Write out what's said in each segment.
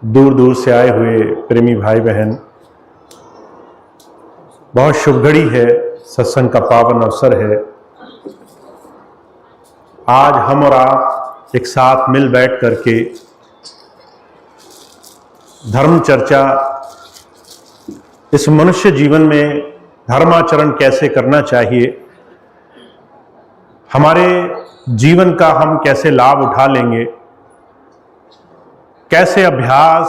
दूर दूर से आए हुए प्रेमी भाई बहन, बहुत शुभ घड़ी है, सत्संग का पावन अवसर है। आज हम और आप एक साथ मिल बैठ करके धर्म चर्चा, इस मनुष्य जीवन में धर्माचरण कैसे करना चाहिए, हमारे जीवन का हम कैसे लाभ उठा लेंगे, कैसे अभ्यास,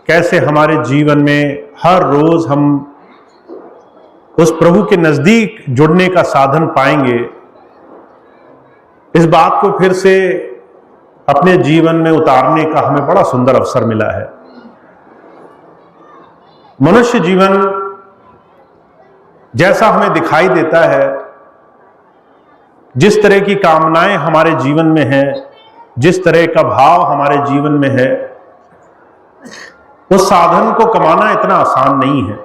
कैसे हमारे जीवन में हर रोज हम उस प्रभु के नजदीक जुड़ने का साधन पाएंगे, इस बात को फिर से अपने जीवन में उतारने का हमें बड़ा सुंदर अवसर मिला है। मनुष्य जीवन जैसा हमें दिखाई देता है, जिस तरह की कामनाएं हमारे जीवन में हैं, जिस तरह का भाव हमारे जीवन में है, उस साधन को कमाना इतना आसान नहीं है।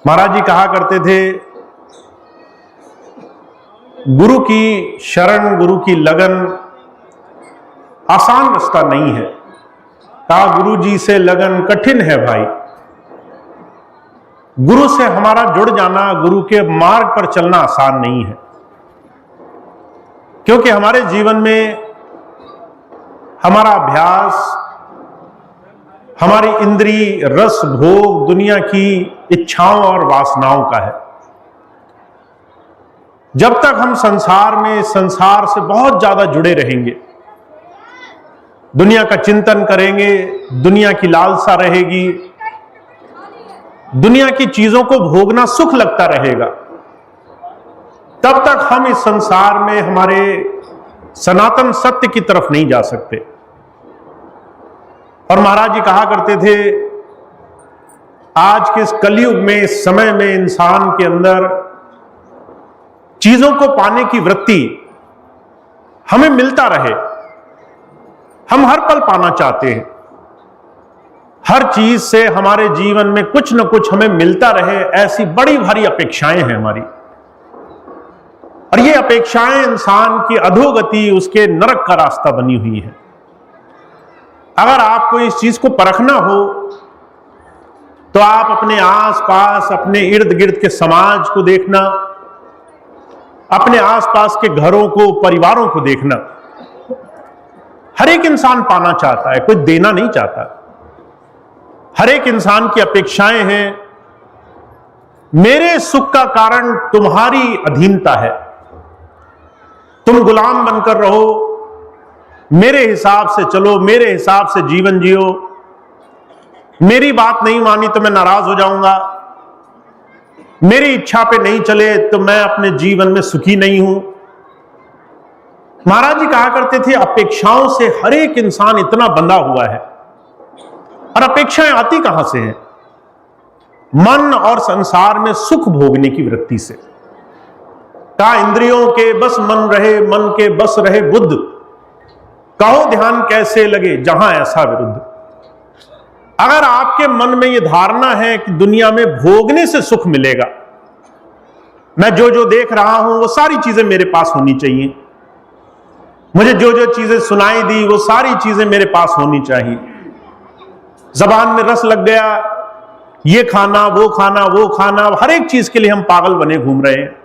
महाराज जी कहा करते थे, गुरु की शरण, गुरु की लगन आसान रास्ता नहीं है। कहा गुरु जी से लगन कठिन है भाई। गुरु से हमारा जुड़ जाना, गुरु के मार्ग पर चलना आसान नहीं है, क्योंकि हमारे जीवन में हमारा अभ्यास, हमारी इंद्रिय रस भोग दुनिया की इच्छाओं और वासनाओं का है। जब तक हम संसार में, संसार से बहुत ज्यादा जुड़े रहेंगे, दुनिया का चिंतन करेंगे, दुनिया की लालसा रहेगी, दुनिया की चीजों को भोगना सुख लगता रहेगा, तब तक हम इस संसार में हमारे सनातन सत्य की तरफ नहीं जा सकते। और महाराज जी कहा करते थे, आज के इस कलयुग में, इस समय में इंसान के अंदर चीजों को पाने की वृत्ति, हमें मिलता रहे, हम हर पल पाना चाहते हैं। हर चीज से हमारे जीवन में कुछ न कुछ हमें मिलता रहे, ऐसी बड़ी भारी अपेक्षाएं हैं हमारी। और ये अपेक्षाएं इंसान की अधोगति, उसके नरक का रास्ता बनी हुई है। अगर आपको इस चीज को परखना हो तो आप अपने आसपास, अपने इर्द गिर्द के समाज को देखना, अपने आसपास के घरों को, परिवारों को देखना। हर एक इंसान पाना चाहता है, कोई देना नहीं चाहता। हर एक इंसान की अपेक्षाएं हैं, मेरे सुख का कारण तुम्हारी अधीनता है, तुम गुलाम बनकर रहो, मेरे हिसाब से चलो, मेरे हिसाब से जीवन जियो, मेरी बात नहीं मानी तो मैं नाराज हो जाऊंगा, मेरी इच्छा पे नहीं चले तो मैं अपने जीवन में सुखी नहीं हूं। महाराज जी कहा करते थे, अपेक्षाओं से हर एक इंसान इतना बंधा हुआ है। और अपेक्षाएं आती कहां से हैं? मन और संसार में सुख भोगने की वृत्ति से। कहा इंद्रियों के बस मन रहे, मन के बस रहे बुद्ध, कहो ध्यान कैसे लगे जहां ऐसा विरुद्ध। अगर आपके मन में यह धारणा है कि दुनिया में भोगने से सुख मिलेगा, मैं जो जो देख रहा हूं वो सारी चीजें मेरे पास होनी चाहिए, मुझे जो जो चीजें सुनाई दी वो सारी चीजें मेरे पास होनी चाहिए, जबान में रस लग गया, ये खाना, वो खाना, वो खाना, हर एक चीज के लिए हम पागल बने घूम रहे हैं।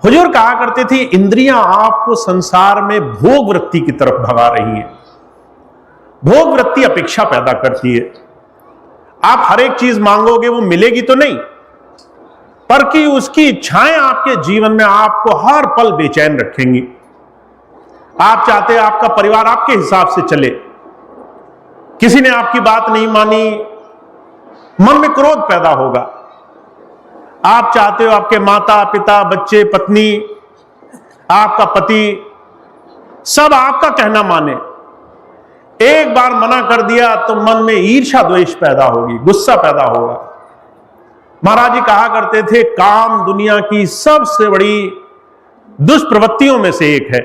हुजूर कहा करते थे, इंद्रियां आपको संसार में भोग वृत्ति की तरफ भगा रही है। भोग वृत्ति अपेक्षा पैदा करती है। आप हर एक चीज मांगोगे, वो मिलेगी तो नहीं, पर कि उसकी इच्छाएं आपके जीवन में आपको हर पल बेचैन रखेंगी। आप चाहते हैं आपका परिवार आपके हिसाब से चले, किसी ने आपकी बात नहीं मानी, मन में क्रोध पैदा होगा। आप चाहते हो आपके माता पिता, बच्चे, पत्नी, आपका पति सब आपका कहना माने। एक बार मना कर दिया तो मन में ईर्ष्या द्वेष पैदा होगी, गुस्सा पैदा होगा। महाराज जी कहा करते थे, काम दुनिया की सबसे बड़ी दुष्प्रवृत्तियों में से एक है।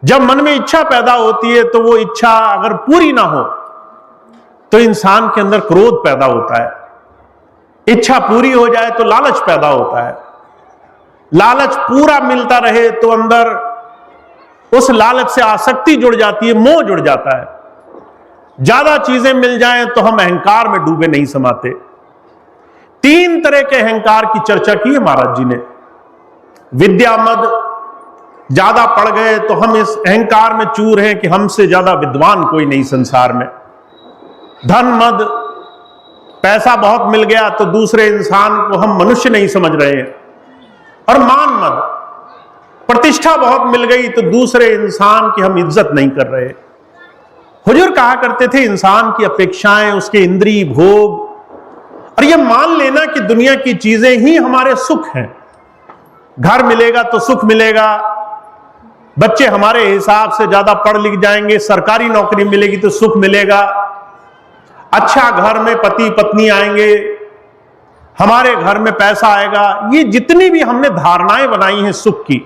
जब मन में इच्छा पैदा होती है तो वो इच्छा अगर पूरी ना हो तो इंसान के अंदर क्रोध पैदा होता है। इच्छा पूरी हो जाए तो लालच पैदा होता है। लालच पूरा मिलता रहे तो अंदर उस लालच से आसक्ति जुड़ जाती है, मोह जुड़ जाता है। ज्यादा चीजें मिल जाएं तो हम अहंकार में डूबे नहीं समाते। 3 तरह के अहंकार की चर्चा की है महाराज जी ने। विद्या मद, ज्यादा पढ़ गए तो हम इस अहंकार में चूर हैं कि हमसे ज्यादा विद्वान कोई नहीं संसार में। धन मद, पैसा बहुत मिल गया तो दूसरे इंसान को हम मनुष्य नहीं समझ रहे हैं। और मान मद, प्रतिष्ठा बहुत मिल गई तो दूसरे इंसान की हम इज्जत नहीं कर रहे। हुजूर कहा करते थे इंसान की अपेक्षाएं, उसके इंद्रिय भोग और यह मान लेना कि दुनिया की चीजें ही हमारे सुख हैं। घर मिलेगा तो सुख मिलेगा, बच्चे हमारे हिसाब से ज्यादा पढ़ लिख जाएंगे, सरकारी नौकरी मिलेगी तो सुख मिलेगा, अच्छा घर में पति पत्नी आएंगे, हमारे घर में पैसा आएगा। ये जितनी भी हमने धारणाएं बनाई हैं सुख की,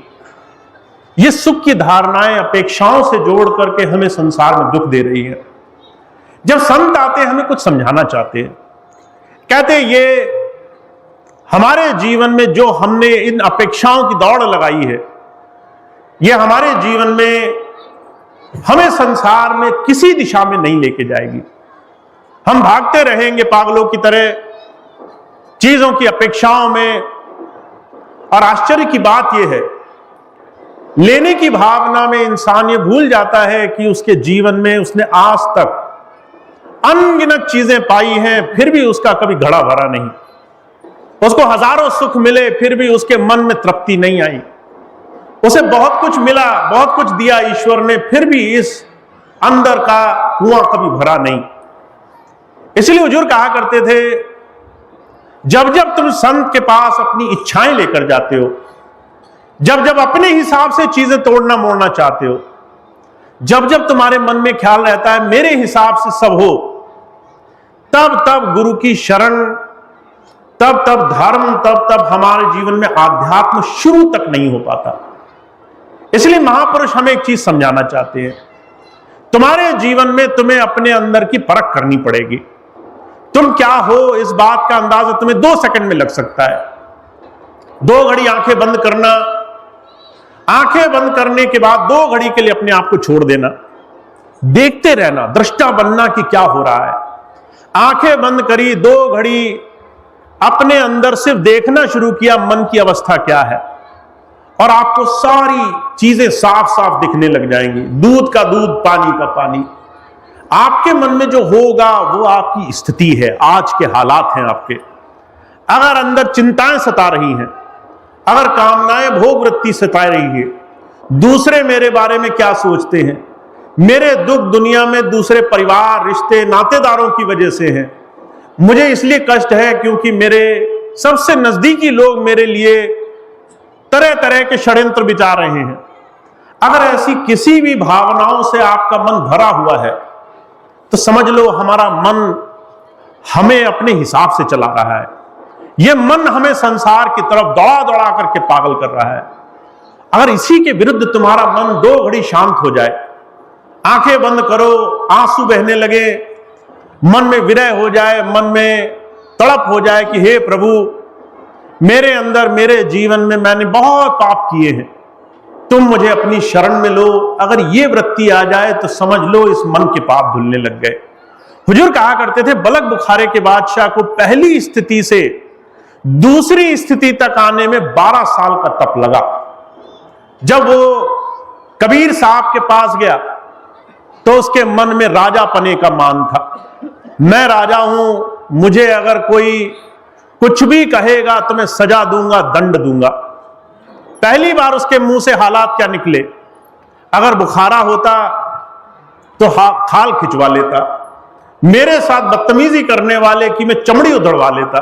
ये सुख की धारणाएं अपेक्षाओं से जोड़ करके हमें संसार में दुख दे रही है। जब संत आते हैं हमें कुछ समझाना चाहते हैं, कहते हैं ये हमारे जीवन में जो हमने इन अपेक्षाओं की दौड़ लगाई है, ये हमारे जीवन में हमें संसार में किसी दिशा में नहीं लेके जाएगी। हम भागते रहेंगे पागलों की तरह चीजों की अपेक्षाओं में। और आश्चर्य की बात यह है, लेने की भावना में इंसान ये भूल जाता है कि उसके जीवन में उसने आज तक अनगिनत चीजें पाई हैं, फिर भी उसका कभी घड़ा भरा नहीं। उसको हजारों सुख मिले फिर भी उसके मन में तृप्ति नहीं आई। उसे बहुत कुछ मिला, बहुत कुछ दिया ईश्वर ने, फिर भी इस अंदर का कुआं कभी भरा नहीं। इसलिए हुजूर कहा करते थे, जब जब तुम संत के पास अपनी इच्छाएं लेकर जाते हो, जब जब अपने हिसाब से चीजें तोड़ना मोड़ना चाहते हो, जब जब तुम्हारे मन में ख्याल रहता है मेरे हिसाब से सब हो, तब तब गुरु की शरण, तब तब धर्म, तब तब हमारे जीवन में आध्यात्म शुरू तक नहीं हो पाता। इसलिए महापुरुष हमें एक चीज समझाना चाहते हैं, तुम्हारे जीवन में तुम्हें अपने अंदर की परख करनी पड़ेगी। तुम क्या हो इस बात का अंदाजा तुम्हें 2 सेकंड में लग सकता है। 2 घड़ी आंखें बंद करना, आंखें बंद करने के बाद 2 घड़ी के लिए अपने आप को छोड़ देना, देखते रहना, दृष्टा बनना कि क्या हो रहा है। आंखें बंद करी, 2 घड़ी अपने अंदर सिर्फ देखना शुरू किया मन की अवस्था क्या है, और आपको सारी चीजें साफ साफ दिखने लग जाएंगी। दूध का दूध, पानी का पानी। आपके मन में जो होगा वो आपकी स्थिति है, आज के हालात हैं आपके। अगर अंदर चिंताएं सता रही हैं, अगर कामनाएं भोग वृत्ति सता रही है, दूसरे मेरे बारे में क्या सोचते हैं, मेरे दुख दुनिया में दूसरे परिवार, रिश्ते, नातेदारों की वजह से हैं, मुझे इसलिए कष्ट है क्योंकि मेरे सबसे नजदीकी लोग मेरे लिए तरह तरह के षड्यंत्र विचार रहे हैं। अगर ऐसी किसी भी भावनाओं से आपका मन भरा हुआ है तो समझ लो हमारा मन हमें अपने हिसाब से चला रहा है। यह मन हमें संसार की तरफ दौड़ा दौड़ा करके पागल कर रहा है। अगर इसी के विरुद्ध तुम्हारा मन 2 घड़ी शांत हो जाए, आंखें बंद करो, आंसू बहने लगे, मन में विरह हो जाए, मन में तड़प हो जाए कि हे प्रभु, मेरे अंदर, मेरे जीवन में मैंने बहुत पाप किए हैं, तुम मुझे अपनी शरण में लो। अगर ये वृत्ति आ जाए तो समझ लो इस मन के पाप धुलने लग गए। हुजूर कहा करते थे, बलक बुखारे के बादशाह को पहली स्थिति से दूसरी स्थिति तक आने में 12 साल का तप लगा। जब वो कबीर साहब के पास गया तो उसके मन में राजा पने का मान था। मैं राजा हूं, मुझे अगर कोई कुछ भी कहेगा तो मैं सजा दूंगा, दंड दूंगा। पहली बार उसके मुंह से हालात क्या निकले, अगर बुखारा होता तो खाल खिंचवा लेता, मेरे साथ बदतमीजी करने वाले की मैं चमड़ी उधड़वा लेता।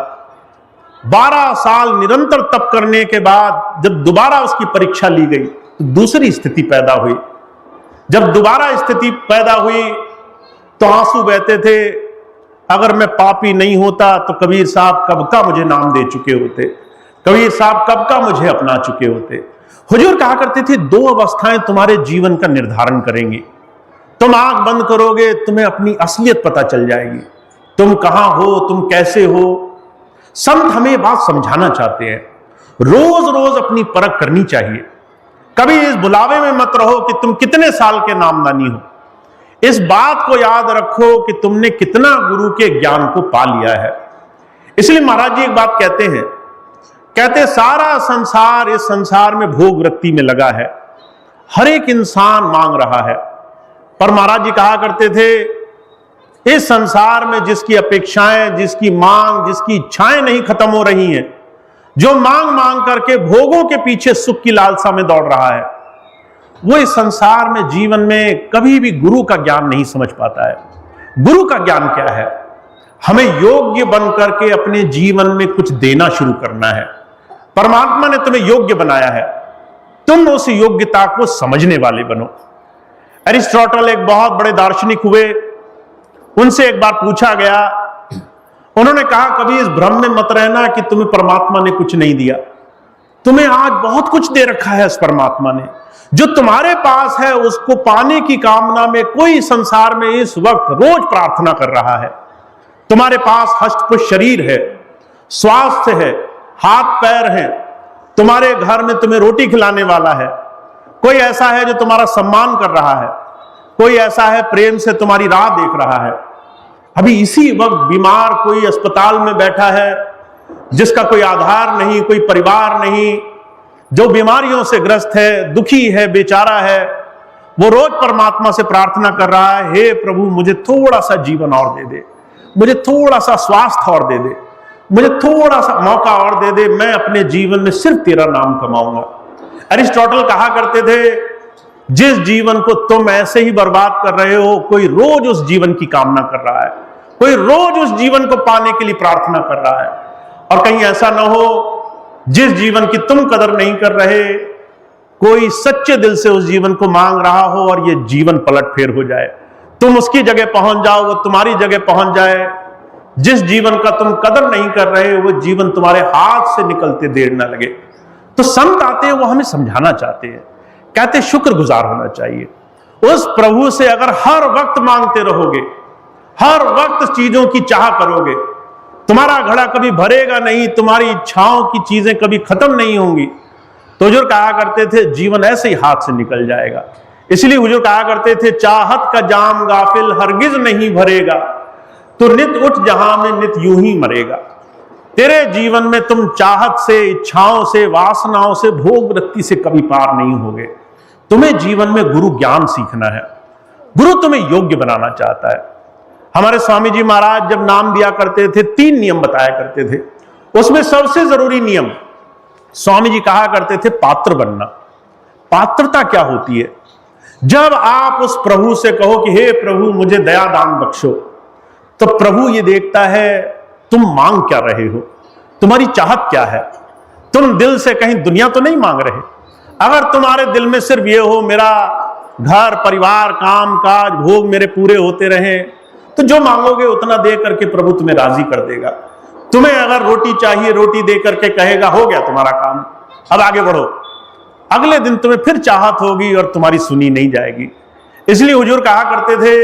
12 साल निरंतर तप करने के बाद जब दोबारा उसकी परीक्षा ली गई तो दूसरी स्थिति पैदा हुई। जब दोबारा स्थिति पैदा हुई तो आंसू बहते थे, अगर मैं पापी नहीं होता तो कबीर साहब कब का मुझे नाम दे चुके होते, कबीर साहब कब का मुझे अपना चुके होते। हुजूर कहा करते थे, 2 अवस्थाएं तुम्हारे जीवन का निर्धारण करेंगी। तुम आंख बंद करोगे, तुम्हें अपनी असलियत पता चल जाएगी, तुम कहां हो, तुम कैसे हो। संत हमें बात समझाना चाहते हैं, रोज रोज अपनी परख करनी चाहिए। कभी इस बुलावे में मत रहो कि तुम कितने साल के नामदानी हो। इस बात को याद रखो कि तुमने कितना गुरु के ज्ञान को पा लिया है। इसलिए महाराज जी एक बात कहते सारा संसार इस संसार में भोग वृत्ति में लगा है, हर एक इंसान मांग रहा है। पर महाराज जी कहा करते थे इस संसार में जिसकी अपेक्षाएं, जिसकी मांग, जिसकी इच्छाएं नहीं खत्म हो रही हैं, जो मांग मांग करके भोगों के पीछे सुख की लालसा में दौड़ रहा है, वो इस संसार में जीवन में कभी भी गुरु का ज्ञान नहीं समझ पाता है। गुरु का ज्ञान क्या है? हमें योग्य बन करके अपने जीवन में कुछ देना शुरू करना है। परमात्मा ने तुम्हें योग्य बनाया है, तुम उस योग्यता को समझने वाले बनो। एरिस्टोटल एक बहुत बड़े दार्शनिक हुए, उनसे एक बार पूछा गया, उन्होंने कहा कभी इस भ्रम में मत रहना कि तुम्हें परमात्मा ने कुछ नहीं दिया। तुम्हें आज बहुत कुछ दे रखा है इस परमात्मा ने। जो तुम्हारे पास है उसको पाने की कामना में कोई संसार में इस वक्त रोज प्रार्थना कर रहा है। तुम्हारे पास हष्टपुष्ट शरीर है, स्वास्थ्य है, हाथ पैर हैं, तुम्हारे घर में तुम्हें रोटी खिलाने वाला है, कोई ऐसा है जो तुम्हारा सम्मान कर रहा है, कोई ऐसा है प्रेम से तुम्हारी राह देख रहा है। अभी इसी वक्त बीमार कोई अस्पताल में बैठा है, जिसका कोई आधार नहीं, कोई परिवार नहीं, जो बीमारियों से ग्रस्त है, दुखी है, बेचारा है, वो रोज परमात्मा से प्रार्थना कर रहा है, हे प्रभु मुझे थोड़ा सा जीवन और दे दे, मुझे थोड़ा सा स्वास्थ्य और दे दे, मुझे थोड़ा सा मौका और दे दे, मैं अपने जीवन में सिर्फ तेरा नाम कमाऊंगा। एरिस्टोटल कहा करते थे जिस जीवन को तुम ऐसे ही बर्बाद कर रहे हो, कोई रोज उस जीवन की कामना कर रहा है, कोई रोज उस जीवन को पाने के लिए प्रार्थना कर रहा है। और कहीं ऐसा ना हो जिस जीवन की तुम कदर नहीं कर रहे, कोई सच्चे दिल से उस जीवन को मांग रहा हो और ये जीवन पलट फेर हो जाए, तुम उसकी जगह पहुंच जाओ, वो तुम्हारी जगह पहुंच जाए। जिस जीवन का तुम कदर नहीं कर रहे वो जीवन तुम्हारे हाथ से निकलते देर ना लगे। तो संत आते हैं, वो हमें समझाना चाहते हैं, कहते शुक्रगुजार होना चाहिए उस प्रभु से। अगर हर वक्त मांगते रहोगे, हर वक्त चीजों की चाह करोगे, तुम्हारा घड़ा कभी भरेगा नहीं, तुम्हारी इच्छाओं की चीजें कभी खत्म नहीं होंगी। तो हुजूर कहा करते थे जीवन ऐसे ही हाथ से निकल जाएगा। इसलिए हुजूर कहा करते थे चाहत का जाम गाफिल हरगिज नहीं भरेगा, तो नित उठ जहां में नित यूं ही मरेगा। तेरे जीवन में तुम चाहत से, इच्छाओं से, वासनाओं से, भोग वृत्ति से कभी पार नहीं होगे। तुम्हें जीवन में गुरु ज्ञान सीखना है। गुरु तुम्हें योग्य बनाना चाहता है। हमारे स्वामी जी महाराज जब नाम दिया करते थे 3 नियम बताया करते थे। उसमें सबसे जरूरी नियम स्वामी जी कहा करते थे पात्र बनना। पात्रता क्या होती है? जब आप उस प्रभु से कहो कि हे प्रभु मुझे दया दान बख्शो, तो प्रभु ये देखता है तुम मांग क्या रहे हो, तुम्हारी चाहत क्या है। तुम दिल से कहीं दुनिया तो नहीं मांग रहे। अगर तुम्हारे दिल में सिर्फ ये हो मेरा घर परिवार काम काज भोग मेरे पूरे होते रहे, तो जो मांगोगे उतना दे करके प्रभु तुम्हें राजी कर देगा। तुम्हें अगर रोटी चाहिए, रोटी दे करके कहेगा हो गया तुम्हारा काम, अब आगे बढ़ो। अगले दिन तुम्हें फिर चाहत होगी और तुम्हारी सुनी नहीं जाएगी। इसलिए हुजूर कहा करते थे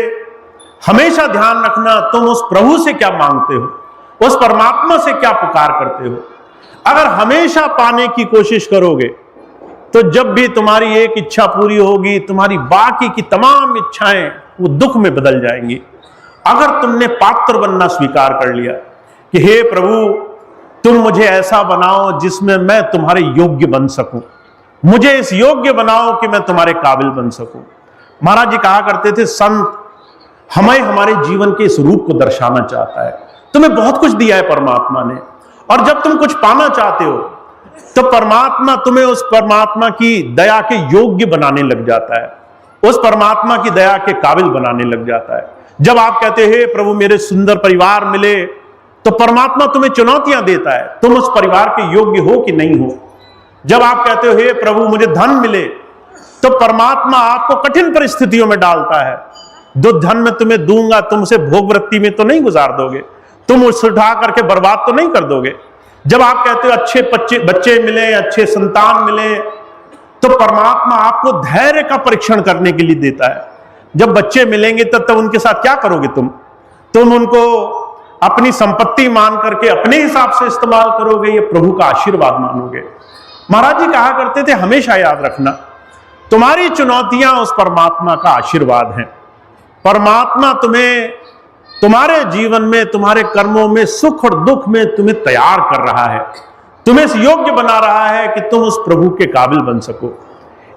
हमेशा ध्यान रखना तुम उस प्रभु से क्या मांगते हो, उस परमात्मा से क्या पुकार करते हो। अगर हमेशा पाने की कोशिश करोगे तो जब भी तुम्हारी एक इच्छा पूरी होगी, तुम्हारी बाकी की तमाम इच्छाएं वो दुख में बदल जाएंगी। अगर तुमने पात्र बनना स्वीकार कर लिया कि हे प्रभु तुम मुझे ऐसा बनाओ जिसमें मैं तुम्हारे योग्य बन सकूं, मुझे इस योग्य बनाओ कि मैं तुम्हारे काबिल बन सकूं। महाराज जी कहा करते थे संत हमें हमारे जीवन के इस रूप को दर्शाना चाहता है। तुम्हें बहुत कुछ दिया है परमात्मा ने, और जब तुम कुछ पाना चाहते हो तो परमात्मा तुम्हें उस परमात्मा की दया के योग्य बनाने लग जाता है, उस परमात्मा की दया के काबिल बनाने लग जाता है। जब आप कहते हैं हे प्रभु मेरे सुंदर परिवार मिले, तो परमात्मा तुम्हें चुनौतियां देता है तुम उस परिवार के योग्य हो कि नहीं हो। जब आप कहते हो हे प्रभु मुझे धन मिले, तो परमात्मा आपको कठिन परिस्थितियों में डालता है। जो धन में तुम्हें दूंगा तुमसे भोग वृत्ति में तो नहीं गुजार दोगे, तुम उसे उठा करके बर्बाद तो नहीं कर दोगे। जब आप कहते हो अच्छे बच्चे मिले, अच्छे संतान मिले, तो परमात्मा आपको धैर्य का परीक्षण करने के लिए देता है। जब बच्चे मिलेंगे तब उनके साथ क्या करोगे तुम उनको अपनी संपत्ति मान करके अपने हिसाब से इस्तेमाल करोगे या प्रभु का आशीर्वाद मानोगे। महाराज जी कहा करते थे हमेशा याद रखना तुम्हारी चुनौतियां उस परमात्मा का आशीर्वाद हैं। परमात्मा तुम्हें तुम्हारे जीवन में, तुम्हारे कर्मों में, सुख और दुख में तुम्हें तैयार कर रहा है, तुम्हें इस योग्य बना रहा है कि तुम उस प्रभु के काबिल बन सको।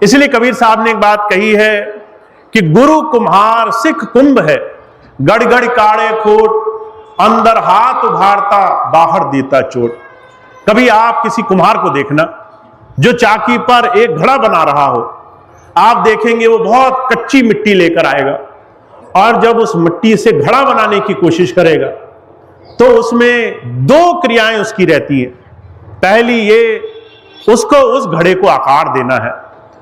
इसलिए कबीर साहब ने एक बात कही है कि गुरु कुम्हार सिख कुंभ है, गड़ गड़ काड़े खोट, अंदर हाथ उभारता बाहर देता चोट। कभी आप किसी कुम्हार को देखना जो चाकी पर एक घड़ा बना रहा हो, आप देखेंगे वो बहुत कच्ची मिट्टी लेकर आएगा और जब उस मिट्टी से घड़ा बनाने की कोशिश करेगा तो उसमें दो क्रियाएं उसकी रहती हैं। पहली ये, उसको उस घड़े को आकार देना है।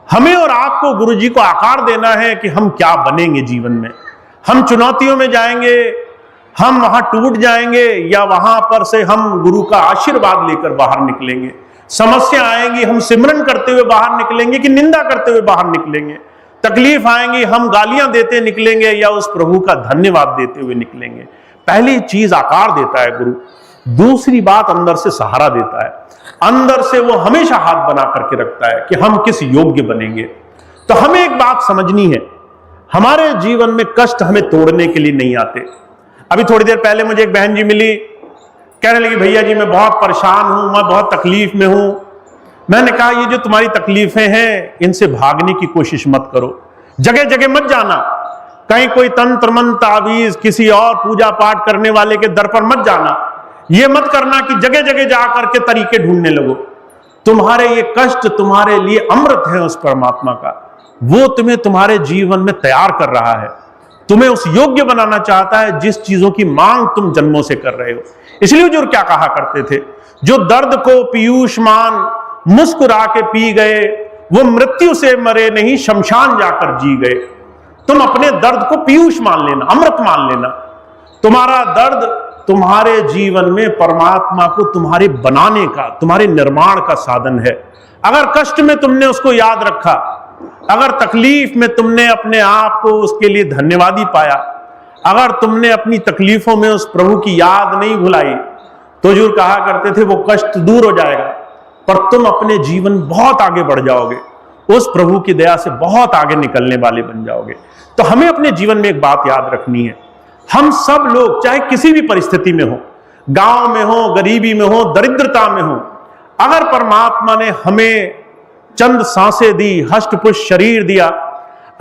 हमें और आपको गुरु जी को आकार देना है कि हम क्या बनेंगे जीवन में। हम चुनौतियों में जाएंगे, हम वहां टूट जाएंगे, या वहां पर से हम गुरु का आशीर्वाद लेकर बाहर निकलेंगे। समस्या आएंगी, हम सिमरन करते हुए बाहर निकलेंगे कि निंदा करते हुए बाहर निकलेंगे। तकलीफ आएंगी, हम गालियां देते निकलेंगे या उस प्रभु का धन्यवाद देते हुए निकलेंगे। पहली चीज आकार देता है गुरु। दूसरी बात, अंदर से सहारा देता है। अंदर से वो हमेशा हाथ बना करके रखता है कि हम किस योग्य बनेंगे। तो हमें एक बात समझनी है, हमारे जीवन में कष्ट हमें तोड़ने के लिए नहीं आते। अभी थोड़ी देर पहले मुझे एक बहन जी मिली, कहने लगी भैया जी मैं बहुत परेशान हूं, मैं बहुत तकलीफ में हूं। मैंने कहा ये जो तुम्हारी तकलीफें हैं इनसे भागने की कोशिश मत करो, जगह जगह मत जाना, कहीं कोई तंत्र मंत्र तावीज किसी और पूजा पाठ करने वाले के दर पर मत जाना। ये मत करना कि जगह जगह जाकर के तरीके ढूंढने लगो। तुम्हारे ये कष्ट तुम्हारे लिए अमृत है उस परमात्मा का, वो तुम्हें तुम्हारे जीवन में तैयार कर रहा है, तुम्हें उस योग्य बनाना चाहता है जिस चीजों की मांग तुम जन्मों से कर रहे हो। इसलिए हुजूर क्या कहा करते थे, जो दर्द को पीयूषमान मुस्कुरा के पी गए, वो मृत्यु से मरे नहीं शमशान जाकर जी गए। तुम अपने दर्द को पीयूष मान लेना, अमृत मान लेना। तुम्हारा दर्द तुम्हारे जीवन में परमात्मा को तुम्हारे बनाने का, तुम्हारे निर्माण का साधन है। अगर कष्ट में तुमने उसको याद रखा, अगर तकलीफ में तुमने अपने आप को उसके लिए धन्यवादी पाया, अगर तुमने अपनी तकलीफों में उस प्रभु की याद नहीं भुलाई, तो हुजूर कहा करते थे वो कष्ट दूर हो जाएगा, पर तुम अपने जीवन बहुत आगे बढ़ जाओगे, उस प्रभु की दया से बहुत आगे निकलने वाले बन जाओगे। तो हमें अपने जीवन में एक बात याद रखनी है, हम सब लोग चाहे किसी भी परिस्थिति में हो, गांव में हो, गरीबी में हो, दरिद्रता में हो, अगर परमात्मा ने हमें चंद सांसें दी, हष्टपुष्ट शरीर दिया,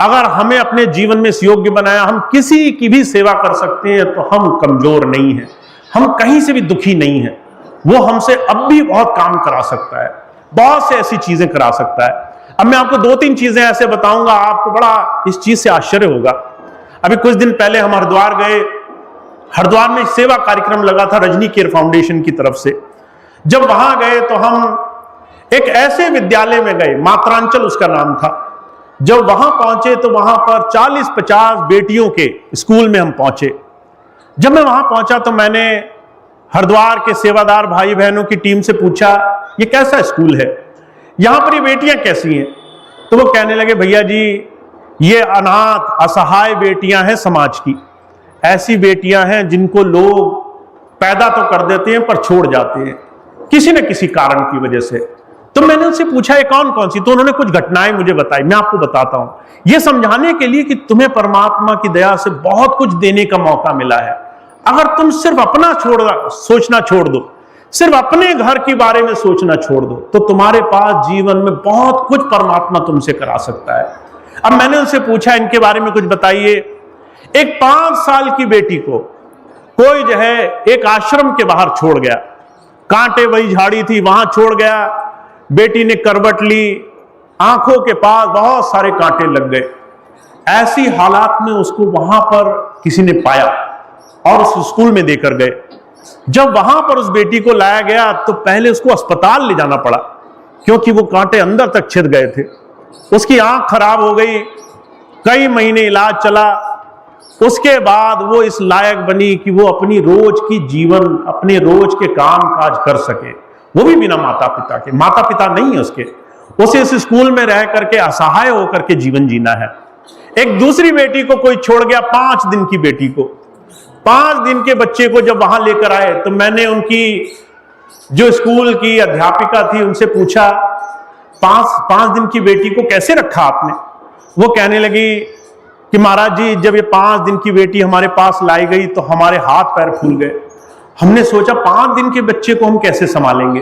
अगर हमें अपने जीवन में इस योग्य बनाया, हम किसी की भी सेवा कर सकते हैं, तो हम कमजोर नहीं हैं, हम कहीं से भी दुखी नहीं हैं। वो हमसे अब भी बहुत काम करा सकता है, बहुत से ऐसी चीजें करा सकता है। अब मैं आपको दो तीन चीजें ऐसे बताऊंगा, आपको बड़ा इस चीज से आश्चर्य होगा। अभी कुछ दिन पहले हम हरिद्वार गए, हरिद्वार में सेवा कार्यक्रम लगा था रजनी केयर फाउंडेशन की तरफ से। जब वहां गए तो हम एक ऐसे विद्यालय में गए, मात्रांचल उसका नाम था। जब वहां पहुंचे तो वहां पर 40-50 बेटियों के स्कूल में हम पहुंचे। जब मैं वहां पहुंचा तो मैंने हरिद्वार के सेवादार भाई बहनों की टीम से पूछा ये कैसा स्कूल है, यहां पर ये बेटियां कैसी हैं? तो वो कहने लगे भैया जी ये अनाथ असहाय बेटियां हैं समाज की, ऐसी बेटियां हैं जिनको लोग पैदा तो कर देते हैं पर छोड़ जाते हैं किसी न किसी कारण की वजह से। तो मैंने उनसे पूछा ये कौन कौन सी, तो उन्होंने कुछ घटनाएं मुझे बताई, मैं आपको बताता हूं। ये समझाने के लिए कि तुम्हें परमात्मा की दया से बहुत कुछ देने का मौका मिला है। अगर तुम सिर्फ अपना सोचना छोड़ दो, सिर्फ अपने घर के बारे में सोचना छोड़ दो, तो तुम्हारे पास जीवन में बहुत कुछ परमात्मा तुमसे करा सकता है। अब मैंने उनसे पूछा इनके बारे में कुछ बताइए। एक 5 साल की बेटी को कोई जो है एक आश्रम के बाहर छोड़ गया, कांटे वही झाड़ी थी वहां छोड़ गया, बेटी ने करवट ली, आंखों के पास बहुत सारे कांटे लग गए। ऐसी हालात में उसको वहां पर किसी ने पाया और उस स्कूल में देकर गए। जब वहां पर उस बेटी को लाया गया तो पहले उसको अस्पताल ले जाना पड़ा क्योंकि वो कांटे अंदर तक छिद गए थे। उसकी आंख खराब हो गई, कई महीने इलाज चला। उसके बाद वो इस लायक बनी कि वो अपनी रोज की जीवन, अपने रोज के काम काज कर सके, वो भी बिना माता पिता के। माता पिता नहीं है उसके, उसे इस स्कूल में रह करके असहाय होकर के जीवन जीना है। एक दूसरी बेटी को कोई छोड़ गया, 5 दिन की बेटी को। 5 दिन के बच्चे को जब वहां लेकर आए तो मैंने उनकी जो स्कूल की अध्यापिका थी उनसे पूछा पांच दिन की बेटी को कैसे रखा आपने? वो कहने लगी कि महाराज जी, जब ये 5 दिन की बेटी हमारे पास लाई गई तो हमारे हाथ पैर फूल गए। हमने सोचा 5 दिन के बच्चे को हम कैसे संभालेंगे,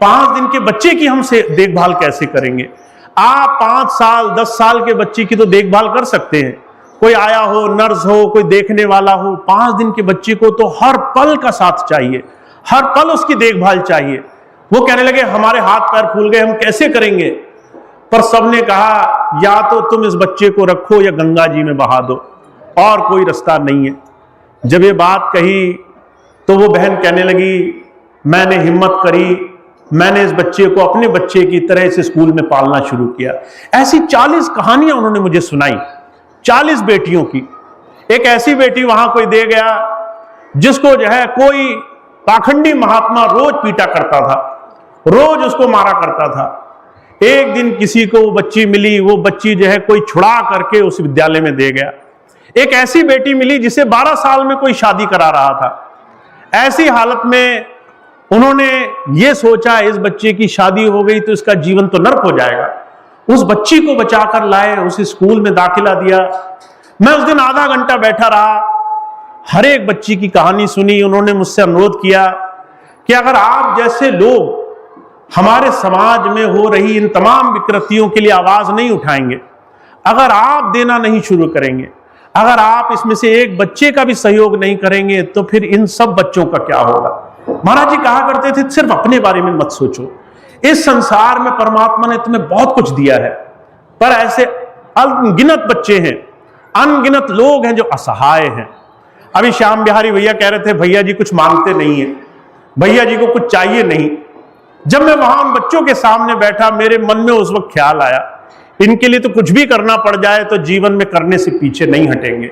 5 दिन के बच्चे की हम से देखभाल कैसे करेंगे। आप 5 साल 10 साल के बच्चे की तो देखभाल कर सकते हैं, कोई आया हो, नर्स हो, कोई देखने वाला हो। 5 दिन के बच्चे को तो हर पल का साथ चाहिए, हर पल उसकी देखभाल चाहिए। वो कहने लगे हमारे हाथ पैर फूल गए, हम कैसे करेंगे? पर सबने कहा या तो तुम इस बच्चे को रखो या गंगा जी में बहा दो, और कोई रास्ता नहीं है। जब ये बात कही तो वो बहन कहने लगी मैंने हिम्मत करी, मैंने इस बच्चे को अपने बच्चे की तरह इस स्कूल में पालना शुरू किया। ऐसी 40 कहानियां उन्होंने मुझे सुनाई, 40 बेटियों की। एक ऐसी बेटी वहां कोई दे गया जिसको जो है कोई पाखंडी महात्मा रोज पीटा करता था, रोज उसको मारा करता था। एक दिन किसी को वो बच्ची मिली, वो बच्ची जो है कोई छुड़ा करके उस विद्यालय में दे गया। एक ऐसी बेटी मिली जिसे 12 साल में कोई शादी करा रहा था। ऐसी हालत में उन्होंने ये सोचा इस बच्चे की शादी हो गई तो इसका जीवन तो नर्क हो जाएगा। उस बच्ची को बचाकर लाए, उस स्कूल में दाखिला दिया। मैं उस दिन आधा घंटा बैठा रहा, हर एक बच्ची की कहानी सुनी। उन्होंने मुझसे अनुरोध किया कि अगर आप जैसे लोग हमारे समाज में हो रही इन तमाम विकृतियों के लिए आवाज नहीं उठाएंगे, अगर आप देना नहीं शुरू करेंगे, अगर आप इसमें से एक बच्चे का भी सहयोग नहीं करेंगे तो फिर इन सब बच्चों का क्या होगा। महाराज जी कहा करते थे सिर्फ अपने बारे में मत सोचो, इस संसार में परमात्मा ने तुम्हें बहुत कुछ दिया है, पर ऐसे अनगिनत बच्चे हैं, अनगिनत लोग हैं जो असहाय हैं। अभी श्याम बिहारी भैया कह रहे थे भैया जी कुछ मांगते नहीं है, भैया जी को कुछ चाहिए नहीं। जब मैं वहां उन बच्चों के सामने बैठा, मेरे मन में उस वक्त ख्याल आया इनके लिए तो कुछ भी करना पड़ जाए तो जीवन में करने से पीछे नहीं हटेंगे।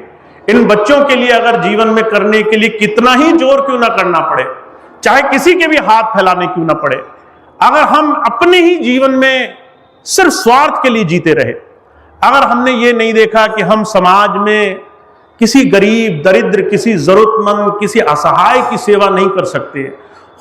इन बच्चों के लिए अगर जीवन में करने के लिए कितना ही जोर क्यों ना करना पड़े, चाहे किसी के भी हाथ फैलाने क्यों ना पड़े, अगर हम अपने ही जीवन में सिर्फ स्वार्थ के लिए जीते रहे, अगर हमने ये नहीं देखा कि हम समाज में किसी गरीब, दरिद्र, किसी जरूरतमंद, किसी असहाय की सेवा नहीं कर सकते।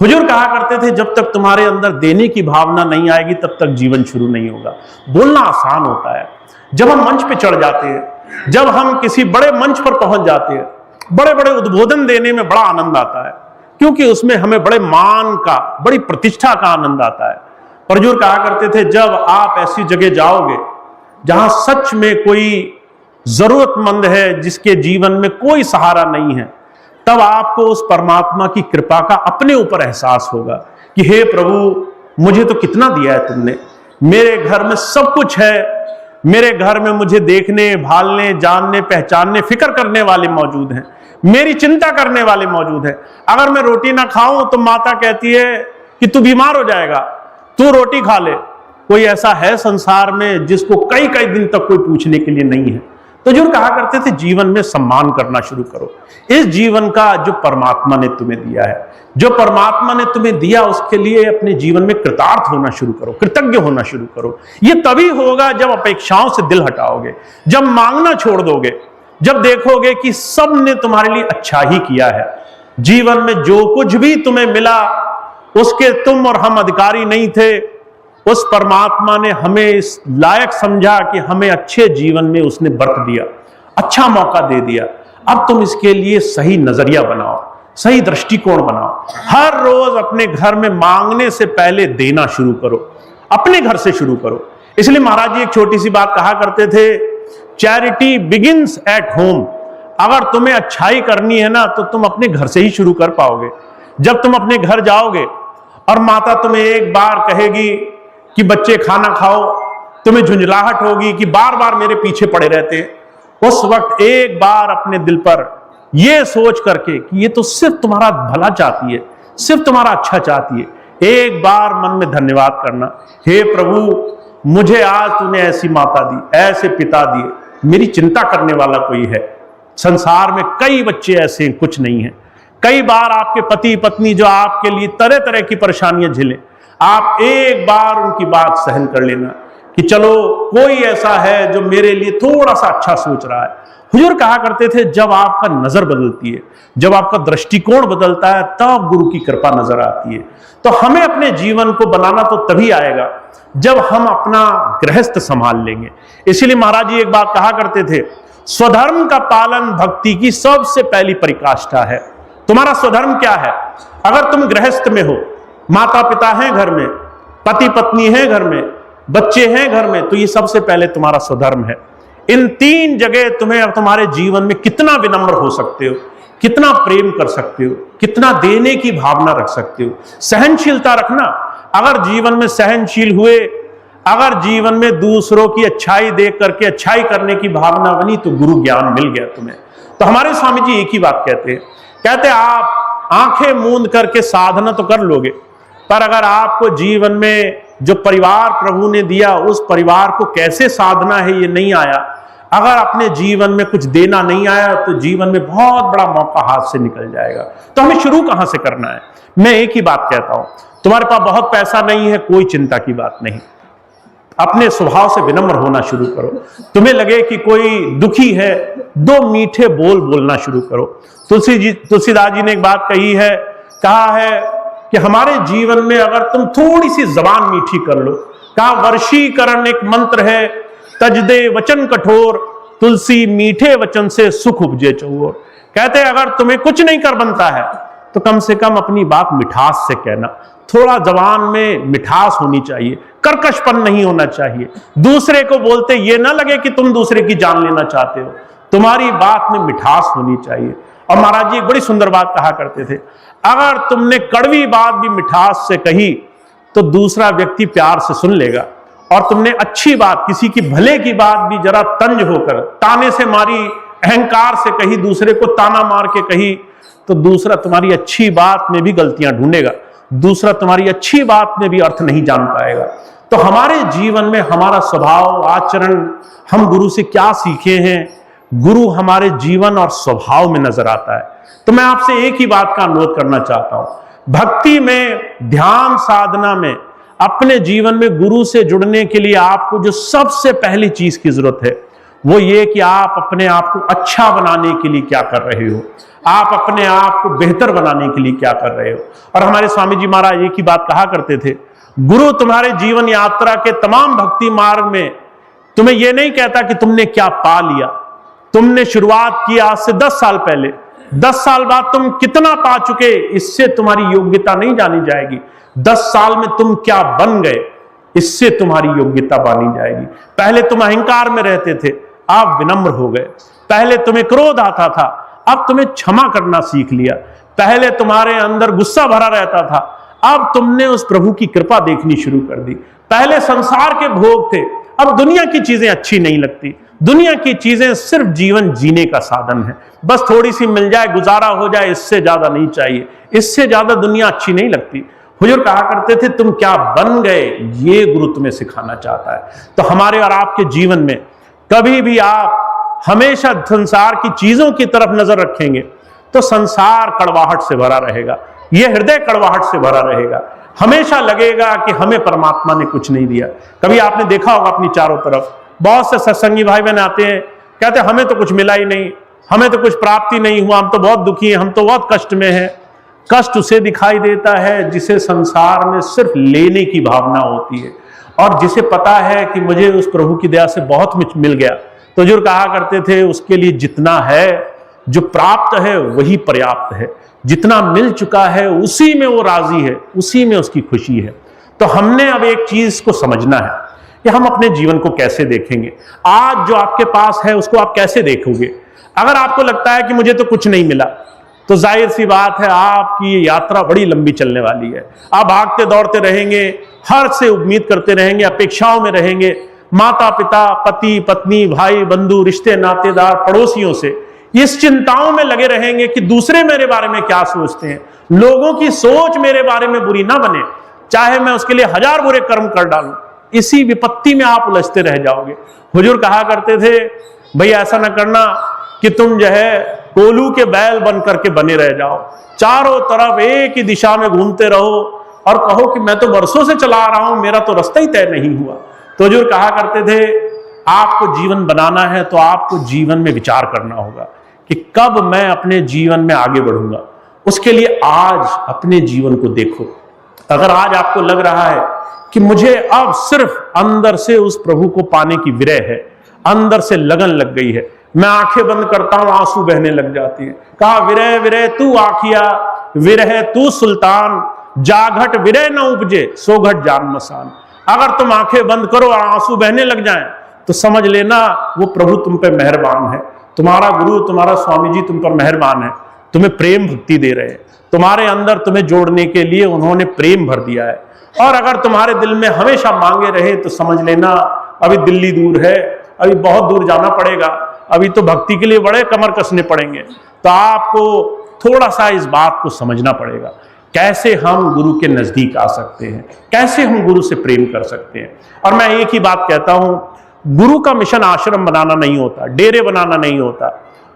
हुजूर कहा करते थे जब तक तुम्हारे अंदर देने की भावना नहीं आएगी तब तक जीवन शुरू नहीं होगा। बोलना आसान होता है, जब हम मंच पे चढ़ जाते हैं, जब हम किसी बड़े मंच पर पहुंच जाते हैं, बड़े बड़े उद्बोधन देने में बड़ा आनंद आता है, क्योंकि उसमें हमें बड़े मान का, बड़ी प्रतिष्ठा का आनंद आता है। पर हुजूर कहा करते थे जब आप ऐसी जगह जाओगे जहां सच में कोई जरूरतमंद है, जिसके जीवन में कोई सहारा नहीं है, तब आपको उस परमात्मा की कृपा का अपने ऊपर एहसास होगा कि हे प्रभु मुझे तो कितना दिया है तुमने, मेरे घर में सब कुछ है, मेरे घर में मुझे देखने, भालने, जानने, पहचानने, फिक्र करने वाले मौजूद हैं, मेरी चिंता करने वाले मौजूद हैं। अगर मैं रोटी ना खाऊं तो माता कहती है कि तू बीमार हो जाएगा, तू रोटी खा ले। कोई ऐसा है संसार में जिसको कई कई दिन तक कोई पूछने के लिए नहीं है। तो जो कहा करते थे जीवन में सम्मान करना शुरू करो, इस जीवन का जो परमात्मा ने तुम्हें दिया है, जो परमात्मा ने तुम्हें दिया उसके लिए अपने जीवन में कृतार्थ होना शुरू करो, कृतज्ञ होना शुरू करो। ये तभी होगा जब अपेक्षाओं से दिल हटाओगे, जब मांगना छोड़ दोगे, जब देखोगे कि सब ने तुम्हारे लिए अच्छा ही किया है। जीवन में जो कुछ भी तुम्हें मिला उसके तुम और हम अधिकारी नहीं थे, उस परमात्मा ने हमें इस लायक समझा कि हमें अच्छे जीवन में उसने बरत दिया, अच्छा मौका दे दिया। अब तुम इसके लिए सही नजरिया बनाओ, सही दृष्टिकोण बनाओ। हर रोज अपने घर में मांगने से पहले देना शुरू करो, अपने घर से शुरू करो। इसलिए महाराज जी एक छोटी सी बात कहा करते थे, चैरिटी बिगिंस एट होम। अगर तुम्हें अच्छाई करनी है ना तो तुम अपने घर से ही शुरू कर पाओगे। जब तुम अपने घर जाओगे और माता तुम्हें एक बार कहेगी कि बच्चे खाना खाओ, तुम्हें झुंझलाहट होगी कि बार बार मेरे पीछे पड़े रहते हैं। उस वक्त एक बार अपने दिल पर यह सोच करके कि ये तो सिर्फ तुम्हारा भला चाहती है, सिर्फ तुम्हारा अच्छा चाहती है, एक बार मन में धन्यवाद करना, हे प्रभु मुझे आज तूने ऐसी माता दी, ऐसे पिता दिए, मेरी चिंता करने वाला कोई है। संसार में कई बच्चे ऐसे हैं, कुछ नहीं है। कई बार आपके पति पत्नी जो आपके लिए तरह तरह की परेशानियां झेले, आप एक बार उनकी बात सहन कर लेना कि चलो कोई ऐसा है जो मेरे लिए थोड़ा सा अच्छा सोच रहा है। हुजूर कहा करते थे जब आपका नजर बदलती है, जब आपका दृष्टिकोण बदलता है, तब गुरु की कृपा नजर आती है। तो हमें अपने जीवन को बनाना तो तभी आएगा जब हम अपना गृहस्थ संभाल लेंगे। इसीलिए महाराज जी एक बात कहा करते थे, स्वधर्म का पालन भक्ति की सबसे पहली परिकाष्ठा है। तुम्हारा स्वधर्म क्या है? अगर तुम गृहस्थ में हो, माता पिता हैं घर में, पति पत्नी हैं घर में, बच्चे हैं घर में, तो ये सबसे पहले तुम्हारा स्वधर्म है। इन तीन जगह तुम्हें तुम्हारे जीवन में कितना विनम्र हो सकते हो, कितना प्रेम कर सकते हो, कितना देने की भावना रख सकते हो, सहनशीलता रखना। अगर जीवन में सहनशील हुए, अगर जीवन में दूसरों की अच्छाई देख करके अच्छाई करने की भावना बनी, तो गुरु ज्ञान मिल गया तुम्हें। तो हमारे स्वामी जी एक ही बात कहते हैं, आप आंखें मूंद करके साधना तो कर लोगे, पर अगर आपको जीवन में जो परिवार प्रभु ने दिया, उस परिवार को कैसे साधना है ये नहीं आया, अगर अपने जीवन में कुछ देना नहीं आया, तो जीवन में बहुत बड़ा मौका हाथ से निकल जाएगा। तो हमें शुरू कहां से करना है? मैं एक ही बात कहता हूं, तुम्हारे पास बहुत पैसा नहीं है, कोई चिंता की बात नहीं, अपने स्वभाव से विनम्र होना शुरू करो। तुम्हें लगे कि कोई दुखी है, दो मीठे बोल बोलना शुरू करो। तुलसीदास जी ने एक बात कही है, कहा है कि हमारे जीवन में अगर तुम थोड़ी सी जबान मीठी कर लो, कहा वर्षीकरण एक मंत्र है, तज दे वचन कठोर, तुलसी मीठे वचन से सुख उपजे चौओर। कहते हैं अगर तुम्हें कुछ नहीं कर बनता है, तो कम से कम अपनी बात मिठास से कहना। थोड़ा जबान में मिठास होनी चाहिए, कर्कशपन नहीं होना चाहिए। दूसरे को बोलते ये ना लगे कि तुम दूसरे की जान लेना चाहते हो, तुम्हारी बात में मिठास होनी चाहिए। और महाराज जी एक बड़ी सुंदर बात कहा करते थे, अगर तुमने कड़वी बात भी मिठास से कही, तो दूसरा व्यक्ति प्यार से सुन लेगा। और तुमने अच्छी बात, किसी की भले की बात भी जरा तंज होकर, ताने से मारी, अहंकार से कही, दूसरे को ताना मार के कही, तो दूसरा तुम्हारी अच्छी बात में भी गलतियां ढूंढेगा, दूसरा तुम्हारी अच्छी बात में भी अर्थ नहीं जान पाएगा। तो हमारे जीवन में हमारा स्वभाव, आचरण, हम गुरु से क्या सीखे हैं, गुरु हमारे जीवन और स्वभाव में नजर आता है। तो मैं आपसे एक ही बात का अनुरोध करना चाहता हूं, भक्ति में, ध्यान साधना में, अपने जीवन में गुरु से जुड़ने के लिए आपको जो सबसे पहली चीज की जरूरत है, वो ये कि आप अपने आप को अच्छा बनाने के लिए क्या कर रहे हो, आप अपने आप को बेहतर बनाने के लिए क्या कर रहे हो। और हमारे स्वामी जी महाराज एक ही बात कहा करते थे, गुरु तुम्हारे जीवन यात्रा के तमाम भक्ति मार्ग में तुम्हें यह नहीं कहता कि तुमने क्या पा लिया। तुमने शुरुआत की आज से 10 साल पहले, 10 साल बाद तुम कितना पा चुके, इससे तुम्हारी योग्यता नहीं जानी जाएगी। 10 साल में तुम क्या बन गए, इससे तुम्हारी योग्यता मानी जाएगी। पहले तुम अहंकार में रहते थे, आप विनम्र हो गए। पहले तुम्हें क्रोध आता था, अब तुम्हें क्षमा करना सीख लिया। पहले तुम्हारे अंदर गुस्सा भरा रहता था, अब तुमने उस प्रभु की कृपा देखनी शुरू कर दी। पहले संसार के भोग थे, अब दुनिया की चीजें अच्छी नहीं लगती। दुनिया की चीजें सिर्फ जीवन जीने का साधन है, बस थोड़ी सी मिल जाए, गुजारा हो जाए, इससे ज्यादा नहीं चाहिए, इससे ज्यादा दुनिया अच्छी नहीं लगती। हुजूर कहा करते थे तुम क्या बन गए, ये गुरु तुम्हें सिखाना चाहता है। तो हमारे और आपके जीवन में कभी भी आप हमेशा संसार की चीजों की तरफ नजर रखेंगे, तो संसार कड़वाहट से भरा रहेगा, यह हृदय कड़वाहट से भरा रहेगा। हमेशा लगेगा कि हमें परमात्मा ने कुछ नहीं दिया। कभी आपने देखा होगा अपनी चारों तरफ बहुत से सत्संगी भाई बहन आते हैं, कहते हैं हमें तो कुछ मिला ही नहीं, हमें तो कुछ प्राप्ति नहीं हुआ, हम तो बहुत दुखी हैं, हम तो बहुत कष्ट में हैं। कष्ट उसे दिखाई देता है जिसे संसार में सिर्फ लेने की भावना होती है, और जिसे पता है कि मुझे उस प्रभु की दया से बहुत कुछ मिल गया। तो हुजूर कहा करते थे उसके लिए जितना है, जो प्राप्त है वही पर्याप्त है, जितना मिल चुका है उसी में वो राजी है, उसी में उसकी खुशी है। तो हमने अब एक चीज को समझना है कि हम अपने जीवन को कैसे देखेंगे। आज जो आपके पास है उसको आप कैसे देखोगे। अगर आपको लगता है कि मुझे तो कुछ नहीं मिला, तो जाहिर सी बात है आपकी ये यात्रा बड़ी लंबी चलने वाली है। आप भागते दौड़ते रहेंगे, हर से उम्मीद करते रहेंगे, अपेक्षाओं में रहेंगे, माता पिता, पति पत्नी, भाई बंधु, रिश्ते नातेदार, पड़ोसियों से इस चिंताओं में लगे रहेंगे कि दूसरे मेरे बारे में क्या सोचते हैं, लोगों की सोच मेरे बारे में बुरी ना बने, चाहे मैं उसके लिए 1000 बुरे कर्म कर डालूं। इसी विपत्ति में आप उलझते रह जाओगे। हुजूर कहा करते थे भाई ऐसा ना करना कि तुम जो है कोलू के बैल बन करके बने रह जाओ, चारों तरफ एक ही दिशा में घूमते रहो और कहो कि मैं तो वर्षों से चला रहा हूं, मेरा तो रास्ता ही तय नहीं हुआ। तो हुजूर कहा करते थे आपको जीवन बनाना है तो आपको जीवन में विचार करना होगा कि कब मैं अपने जीवन में आगे बढ़ूंगा। उसके लिए आज अपने जीवन को देखो। अगर आज आपको लग रहा है कि मुझे अब सिर्फ अंदर से उस प्रभु को पाने की विरह है, अंदर से लगन लग गई है, मैं आंखें बंद करता हूं आंसू बहने लग जाती है। कहा विरह विरह तू आखिया, विरह तू सुल्तान, जाघट विरह न उपजे सो घट जान मसान। अगर तुम आंखें बंद करो और आंसू बहने लग जाएं तो समझ लेना वो प्रभु तुम पे मेहरबान है, तुम्हारा गुरु तुम्हारा स्वामी जी तुम पर मेहरबान है, तुम्हें प्रेम भक्ति दे रहे हैं, तुम्हारे अंदर तुम्हें जोड़ने के लिए उन्होंने प्रेम भर दिया है। और अगर तुम्हारे दिल में हमेशा मांगे रहे तो समझ लेना अभी दिल्ली दूर है, अभी बहुत दूर जाना पड़ेगा, अभी तो भक्ति के लिए बड़े कमर कसने पड़ेंगे। तो आपको थोड़ा सा इस बात को समझना पड़ेगा, कैसे हम गुरु के नजदीक आ सकते हैं, कैसे हम गुरु से प्रेम कर सकते हैं। और मैं एक ही बात कहता हूं, गुरु का मिशन आश्रम बनाना नहीं होता, डेरे बनाना नहीं होता।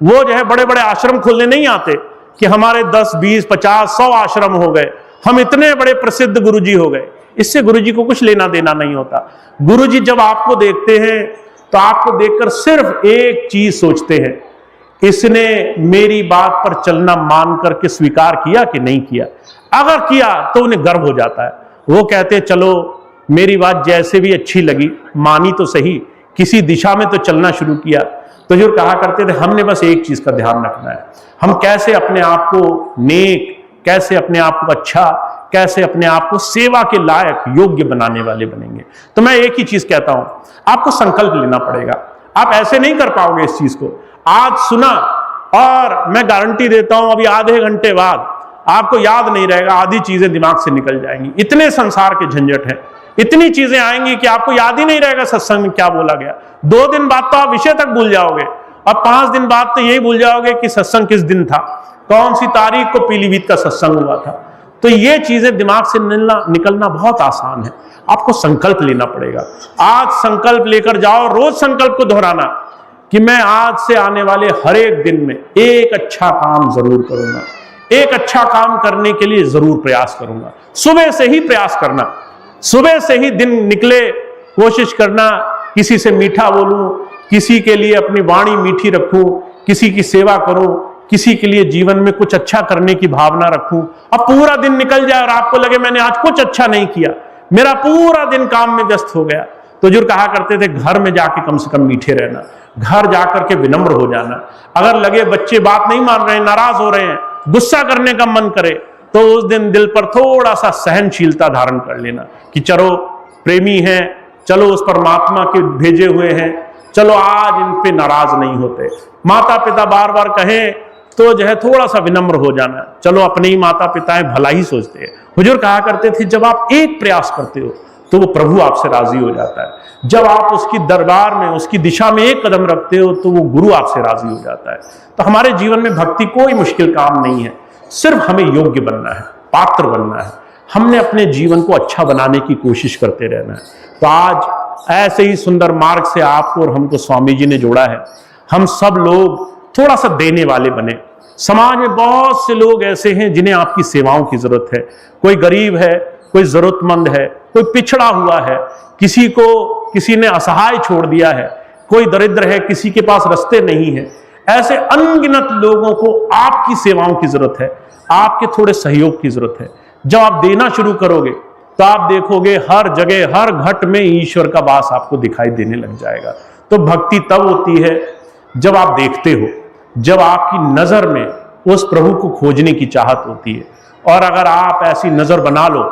वो जो है बड़े बड़े आश्रम खोलने नहीं आते कि हमारे 10, 20, 50, 100 आश्रम हो गए, हम इतने बड़े प्रसिद्ध गुरुजी हो गए। इससे गुरुजी को कुछ लेना देना नहीं होता। गुरुजी जब आपको देखते हैं तो आपको देखकर सिर्फ एक चीज सोचते हैं, इसने मेरी बात पर चलना मान करके स्वीकार किया कि नहीं किया। अगर किया तो उन्हें गर्व हो जाता है, वो कहते हैं चलो मेरी बात जैसे भी अच्छी लगी, मानी तो सही, किसी दिशा में तो चलना शुरू किया। तो जो कहा करते थे हमने बस एक चीज का ध्यान रखना है, हम कैसे अपने आप को नेक, कैसे अपने आप को अच्छा, कैसे अपने आप को सेवा के लायक योग्य बनाने वाले बनेंगे। तो मैं एक ही चीज कहता हूं, आपको संकल्प लेना पड़ेगा। आप ऐसे नहीं कर पाओगे इस चीज को। आज सुना और मैं गारंटी देता हूं अभी आधे घंटे बाद आपको याद नहीं रहेगा, आधी चीजें दिमाग से निकल जाएंगी। इतने संसार के झंझट हैं, इतनी चीजें आएंगी कि आपको याद ही नहीं रहेगा सत्संग में क्या बोला गया। 2 दिन बाद तो आप विषय तक भूल जाओगे और 5 दिन बाद तो यही भूल जाओगे कि सत्संग किस दिन था, कौन सी तारीख को पीलीभीत का सत्संग हुआ था। तो ये चीजें दिमाग से निकलना बहुत आसान है। आपको संकल्प लेना पड़ेगा। आज संकल्प लेकर जाओ, रोज संकल्प को दोहराना कि मैं आज से आने वाले हर एक दिन में एक अच्छा काम जरूर करूंगा, एक अच्छा काम करने के लिए जरूर प्रयास करूंगा। सुबह से ही प्रयास करना, सुबह से ही दिन निकले कोशिश करना, किसी से मीठा बोलूं, किसी के लिए अपनी वाणी मीठी रखूं, किसी की सेवा करूं, किसी के लिए जीवन में कुछ अच्छा करने की भावना रखूं। अब पूरा दिन निकल जाए और आपको लगे मैंने आज कुछ अच्छा नहीं किया, मेरा पूरा दिन काम में व्यस्त हो गया। तो जो कहा करते थे घर में जाके कम से कम मीठे रहना, घर जाकर के विनम्र हो जाना। अगर लगे बच्चे बात नहीं मान रहे हैं, नाराज हो रहे हैं, गुस्सा करने का मन करे, तो उस दिन दिल पर थोड़ा सा सहनशीलता धारण कर लेना कि चलो प्रेमी हैं, चलो उस परमात्मा के भेजे हुए हैं, चलो आज इन पे नाराज नहीं होते। माता पिता बार बार कहें तो जो है थोड़ा सा विनम्र हो जाना, चलो अपने ही माता पिता हैं, भला ही सोचते हैं। हुजूर कहा करते थे जब आप एक प्रयास करते हो तो वो प्रभु आपसे राजी हो जाता है। जब आप उसकी दरबार में, उसकी दिशा में एक कदम रखते हो तो वो गुरु आपसे राजी हो जाता है। तो हमारे जीवन में भक्ति कोई मुश्किल काम नहीं है, सिर्फ हमें योग्य बनना है, पात्र बनना है। हमने अपने जीवन को अच्छा बनाने की कोशिश करते रहना है। तो आज ऐसे ही सुंदर मार्ग से आपको और हमको स्वामी जी ने जोड़ा है। हम सब लोग थोड़ा सा देने वाले बने। समाज में बहुत से लोग ऐसे हैं जिन्हें आपकी सेवाओं की जरूरत है। कोई गरीब है, कोई जरूरतमंद है, कोई पिछड़ा हुआ है, किसी को किसी ने असहाय छोड़ दिया है, कोई दरिद्र है, किसी के पास रास्ते नहीं है। ऐसे अनगिनत लोगों को आपकी सेवाओं की जरूरत है, आपके थोड़े सहयोग की जरूरत है। जब आप देना शुरू करोगे तो आप देखोगे हर जगह, हर घट में ईश्वर का वास आपको दिखाई देने लग जाएगा। तो भक्ति तब होती है जब आप देखते हो, जब आपकी नजर में उस प्रभु को खोजने की चाहत होती है। और अगर आप ऐसी नजर बना लो,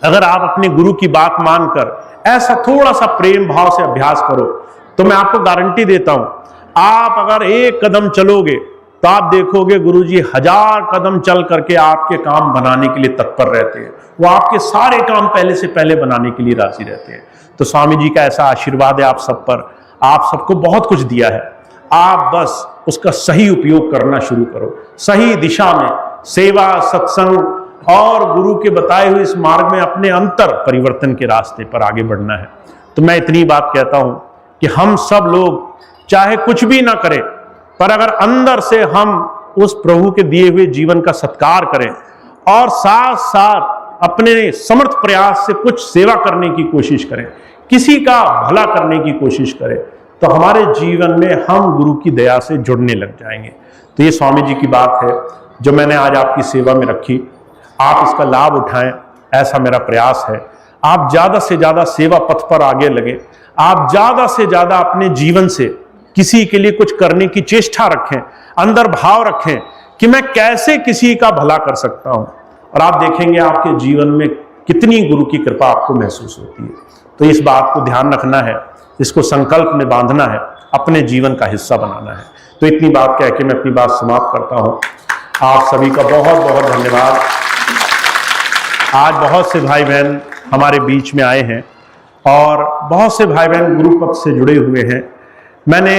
अगर आप अपने गुरु की बात मानकर ऐसा थोड़ा सा प्रेम भाव से अभ्यास करो, तो मैं आपको गारंटी देता हूं, आप अगर एक कदम चलोगे तो आप देखोगे गुरुजी 1000 कदम चल करके आपके काम बनाने के लिए तत्पर रहते हैं। वो आपके सारे काम पहले से पहले बनाने के लिए राजी रहते हैं। तो स्वामी जी का ऐसा आशीर्वाद है आप सब पर। आप सबको बहुत कुछ दिया है, आप बस उसका सही उपयोग करना शुरू करो। सही दिशा में सेवा, सत्संग और गुरु के बताए हुए इस मार्ग में अपने अंतर परिवर्तन के रास्ते पर आगे बढ़ना है। तो मैं इतनी बात कहता हूं कि हम सब लोग चाहे कुछ भी ना करें, पर अगर अंदर से हम उस प्रभु के दिए हुए जीवन का सत्कार करें और साथ साथ अपने समर्थ प्रयास से कुछ सेवा करने की कोशिश करें, किसी का भला करने की कोशिश करें, तो हमारे जीवन में हम गुरु की दया से जुड़ने लग जाएंगे। तो ये स्वामी जी की बात है जो मैंने आज आपकी सेवा में रखी। आप इसका लाभ उठाएं, ऐसा मेरा प्रयास है। आप ज़्यादा से ज़्यादा सेवा पथ पर आगे लगे, आप ज़्यादा से ज़्यादा अपने जीवन से किसी के लिए कुछ करने की चेष्टा रखें, अंदर भाव रखें कि मैं कैसे किसी का भला कर सकता हूं, और आप देखेंगे आपके जीवन में कितनी गुरु की कृपा आपको महसूस होती है। तो इस बात को ध्यान रखना है, इसको संकल्प में बांधना है, अपने जीवन का हिस्सा बनाना है। तो इतनी बात कह के मैं अपनी बात समाप्त करता हूं। आप सभी का बहुत बहुत धन्यवाद। आज बहुत से भाई बहन हमारे बीच में आए हैं और बहुत से भाई बहन गुरु पथ से जुड़े हुए हैं। मैंने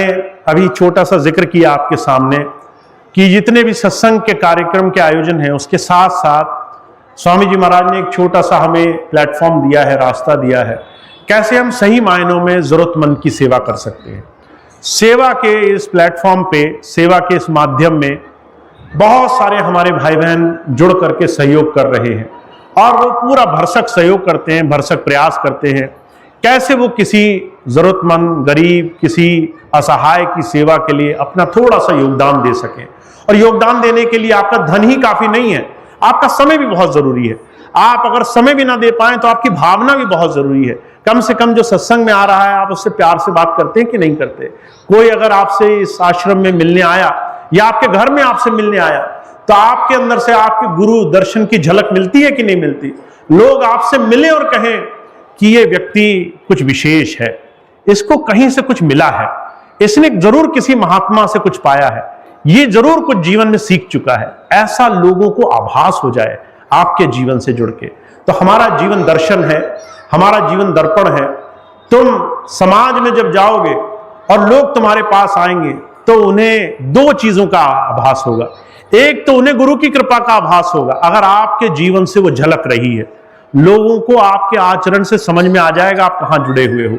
अभी छोटा सा जिक्र किया आपके सामने कि जितने भी सत्संग के कार्यक्रम के आयोजन हैं, उसके साथ साथ स्वामी जी महाराज ने एक छोटा सा हमें प्लेटफॉर्म दिया है, रास्ता दिया है, कैसे हम सही मायनों में जरूरतमंद की सेवा कर सकते हैं। सेवा के इस प्लेटफॉर्म पे, सेवा के इस माध्यम में बहुत सारे हमारे भाई बहन जुड़ करके सहयोग कर रहे हैं, और वो पूरा भरसक सहयोग करते हैं, भरसक प्रयास करते हैं कैसे वो किसी जरूरतमंद, गरीब, किसी असहाय की सेवा के लिए अपना थोड़ा सा योगदान दे सकें। और योगदान देने के लिए आपका धन ही काफी नहीं है, आपका समय भी बहुत जरूरी है। आप अगर समय भी ना दे पाएं तो आपकी भावना भी बहुत जरूरी है। कम से कम जो सत्संग में आ रहा है, आप उससे प्यार से बात करते हैं कि नहीं करते। कोई अगर आपसे इस आश्रम में मिलने आया या आपके घर में आपसे मिलने आया, तो आपके अंदर से आपके गुरु दर्शन की झलक मिलती है कि नहीं मिलती। लोग आपसे मिले और कहें कि ये व्यक्ति कुछ विशेष है, इसको कहीं से कुछ मिला है, इसने जरूर किसी महात्मा से कुछ पाया है, ये जरूर कुछ जीवन में सीख चुका है, ऐसा लोगों को आभास हो जाए आपके जीवन से जुड़ के, तो हमारा जीवन दर्शन है, हमारा जीवन दर्पण है। तुम समाज में जब जाओगे और लोग तुम्हारे पास आएंगे तो उन्हें दो चीजों का आभास होगा। एक तो उन्हें गुरु की कृपा का आभास होगा, अगर आपके जीवन से वो झलक रही है, लोगों को आपके आचरण से समझ में आ जाएगा आप कहां जुड़े हुए हो।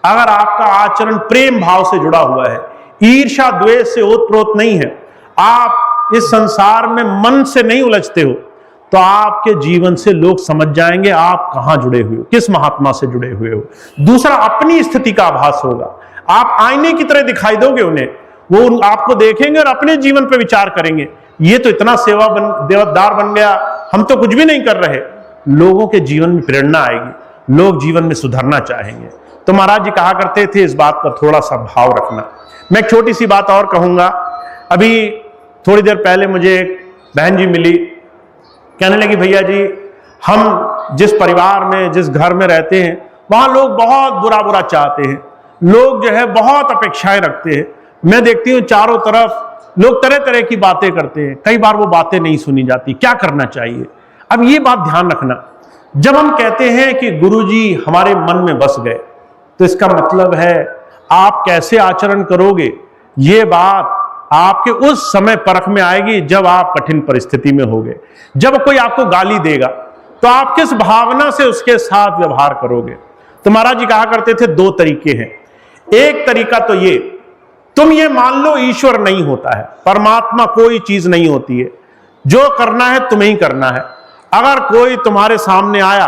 अगर आपका आचरण प्रेम भाव से जुड़ा हुआ है, ईर्ष्या द्वेष से ओतप्रोत नहीं है, आप इस संसार में मन से नहीं उलझते हो, तो आपके जीवन से लोग समझ जाएंगे आप कहां जुड़े हुए हो, किस महात्मा से जुड़े हुए हो। दूसरा, अपनी स्थिति का आभास होगा, आप आईने की तरह दिखाई दोगे उन्हें, वो आपको देखेंगे और अपने जीवन पर विचार करेंगे, ये तो इतना देवदार बन गया, हम तो कुछ भी नहीं कर रहे। लोगों के जीवन में प्रेरणा आएगी, लोग जीवन में सुधरना चाहेंगे। तो महाराज जी कहा करते थे इस बात का थोड़ा सा भाव रखना। मैं एक छोटी सी बात और कहूंगा। अभी थोड़ी देर पहले मुझे एक बहन जी मिली, कहने लगी भैया जी, हम जिस परिवार में, जिस घर में रहते हैं, वहां लोग बहुत बुरा बुरा चाहते हैं, लोग जो है बहुत अपेक्षाएं रखते हैं। मैं देखती हूँ चारों तरफ लोग तरह तरह की बातें करते हैं, कई बार वो बातें नहीं सुनी जाती, क्या करना चाहिए। अब ये बात ध्यान रखना, जब हम कहते हैं कि गुरुजी हमारे मन में बस गए, तो इसका मतलब है आप कैसे आचरण करोगे, ये बात आपके उस समय परख में आएगी जब आप कठिन परिस्थिति में होगे। जब कोई आपको गाली देगा तो आप किस भावना से उसके साथ व्यवहार करोगे। तो महाराज जी कहा करते थे दो तरीके हैं। एक तरीका तो ये, तुम ये मान लो ईश्वर नहीं होता है, परमात्मा कोई चीज नहीं होती है, जो करना है तुम्हें ही करना है। अगर कोई तुम्हारे सामने आया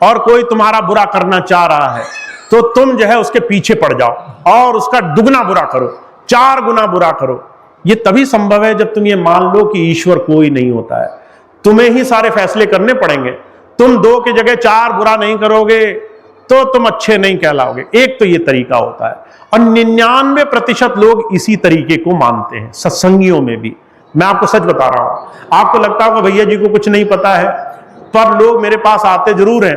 और कोई तुम्हारा बुरा करना चाह रहा है, तो तुम जो है उसके पीछे पड़ जाओ और उसका दुगना बुरा करो, 4 गुना बुरा करो। ये तभी संभव है जब तुम ये मान लो कि ईश्वर कोई नहीं होता है। तुम्हें ही सारे फैसले करने पड़ेंगे। तुम 2 की जगह 4 बुरा नहीं करोगे तो तुम अच्छे नहीं कहलाओगे। एक तो ये तरीका होता है, और 99% लोग इसी तरीके को मानते हैं, सत्संगियों में भी। मैं आपको सच बता रहा हूं। आपको लगता होगा भैया जी को कुछ नहीं पता है, पर लोग मेरे पास आते जरूर हैं,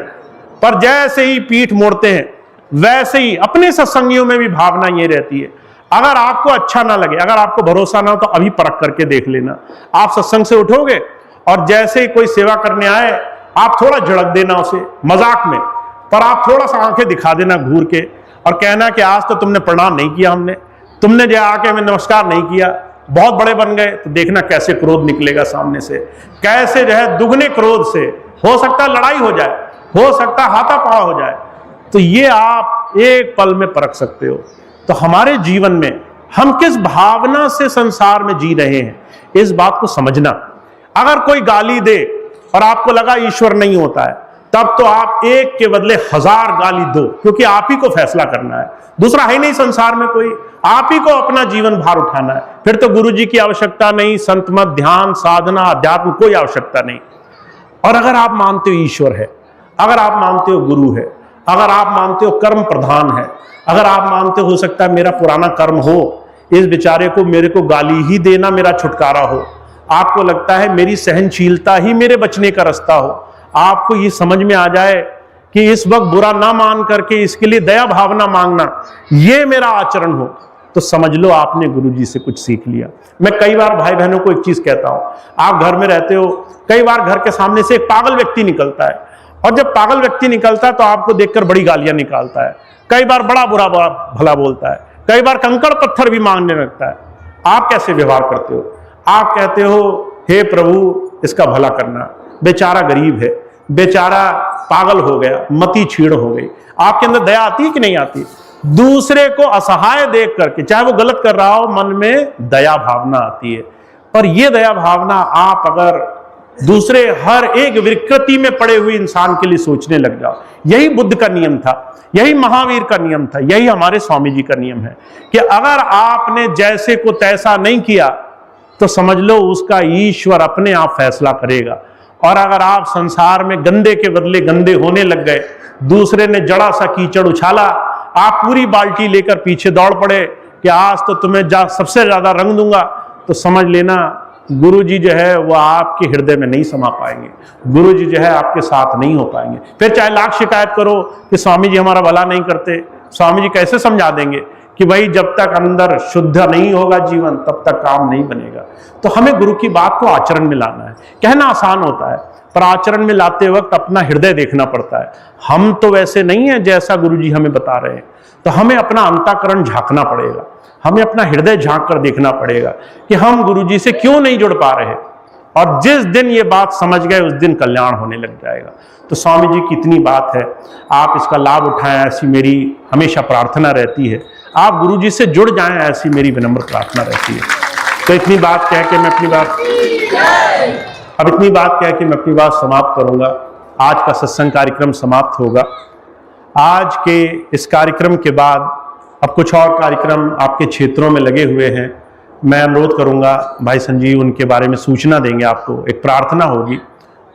पर जैसे ही पीठ मोड़ते हैं वैसे ही अपने सत्संगियों में भी भावना ये रहती है। अगर आपको अच्छा ना लगे, अगर आपको भरोसा ना हो, तो अभी परख करके देख लेना। आप सत्संग से उठोगे और जैसे ही कोई सेवा करने आए, आप थोड़ा झड़क देना उसे मजाक में, पर आप थोड़ा सा आंखें दिखा देना घूर के और कहना कि आज तो तुमने प्रणाम नहीं किया, तुमने जो आके हमें नमस्कार नहीं किया, बहुत बड़े बन गए। तो देखना कैसे क्रोध निकलेगा सामने से, कैसे जो है दुगने क्रोध से हो सकता है लड़ाई हो जाए, हो सकता है हाथापाई हो जाए। तो ये आप एक पल में परख सकते हो। तो हमारे जीवन में हम किस भावना से संसार में जी रहे हैं, इस बात को समझना। अगर कोई गाली दे और आपको लगा ईश्वर नहीं होता है, तब तो आप एक के बदले 1000 गाली दो, क्योंकि आप ही को फैसला करना है, दूसरा है नहीं संसार में कोई, आप ही को अपना जीवन भार उठाना है। फिर तो गुरु जी की आवश्यकता नहीं, संत मत, ध्यान, साधना, अध्यात्म कोई आवश्यकता नहीं। और अगर आप मानते हो ईश्वर है, अगर आप मानते हो गुरु है, अगर आप मानते हो कर्म प्रधान है, अगर आप मानते हो सकता है मेरा पुराना कर्म हो, इस बेचारे को मेरे को गाली ही देना मेरा छुटकारा हो, आपको लगता है मेरी सहनशीलता ही मेरे बचने का रास्ता हो, आपको ये समझ में आ जाए कि इस वक्त बुरा ना मान करके इसके लिए दया भावना मांगना ये मेरा आचरण हो, तो समझ लो आपने गुरु जी से कुछ सीख लिया। मैं कई बार भाई बहनों को एक चीज कहता हूं, आप घर में रहते हो, कई बार घर के सामने से एक पागल व्यक्ति निकलता है, और जब पागल व्यक्ति निकलता है तो आपको देखकर बड़ी गालियां निकालता है, कई बार बड़ा बुरा भला बोलता है, कई बार कंकड़ पत्थर भी मांगने लगता है। आप कैसे व्यवहार करते हो? आप कहते हो हे प्रभु इसका भला करना, बेचारा गरीब है, बेचारा पागल हो गया, मति छीड़ हो गई। आपके अंदर दया आती है कि नहीं आती? दूसरे को असहाय देख करके, चाहे वो गलत कर रहा हो, मन में दया भावना आती है। पर ये दया भावना आप अगर दूसरे हर एक विकृति में पड़े हुए इंसान के लिए सोचने लग जाओ, यही बुद्ध का नियम था, यही महावीर का नियम था, यही हमारे स्वामी जी का नियम है कि अगर आपने जैसे को तैसा नहीं किया तो समझ लो उसका ईश्वर अपने आप फैसला करेगा। और अगर आप संसार में गंदे के बदले गंदे होने लग गए, दूसरे ने जड़ा सा कीचड़ उछाला, आप पूरी बाल्टी लेकर पीछे दौड़ पड़े कि आज तो तुम्हें सबसे ज्यादा रंग दूंगा, तो समझ लेना गुरु जी जो है वो आपके हृदय में नहीं समा पाएंगे, गुरु जी जो है आपके साथ नहीं हो पाएंगे। फिर चाहे लाख शिकायत करो कि स्वामी जी हमारा भला नहीं करते, स्वामी जी कैसे समझा देंगे कि भाई जब तक अंदर शुद्ध नहीं होगा जीवन तब तक काम नहीं बनेगा। तो हमें गुरु की बात को आचरण में लाना है। कहना आसान होता है, पर आचरण में लाते वक्त अपना हृदय देखना पड़ता है। हम तो वैसे नहीं है जैसा गुरु जी हमें बता रहे हैं, तो हमें अपना अंतःकरण झांकना पड़ेगा, हमें अपना हृदय झांक कर देखना पड़ेगा कि हम गुरु जी से क्यों नहीं जुड़ पा रहे। और जिस दिन ये बात समझ गए उस दिन कल्याण होने लग जाएगा। तो स्वामी जी की इतनी बात है, आप इसका लाभ उठाएं, ऐसी मेरी हमेशा प्रार्थना रहती है। आप गुरु जी से जुड़ जाएं, ऐसी मेरी विनम्र प्रार्थना रहती है। तो इतनी बात कह के मैं अपनी बात समाप्त करूंगा। आज का सत्संग कार्यक्रम समाप्त होगा। आज के इस कार्यक्रम के बाद अब कुछ और कार्यक्रम आपके क्षेत्रों में लगे हुए हैं। मैं अनुरोध करूंगा भाई संजीव उनके बारे में सूचना देंगे, आपको एक प्रार्थना होगी,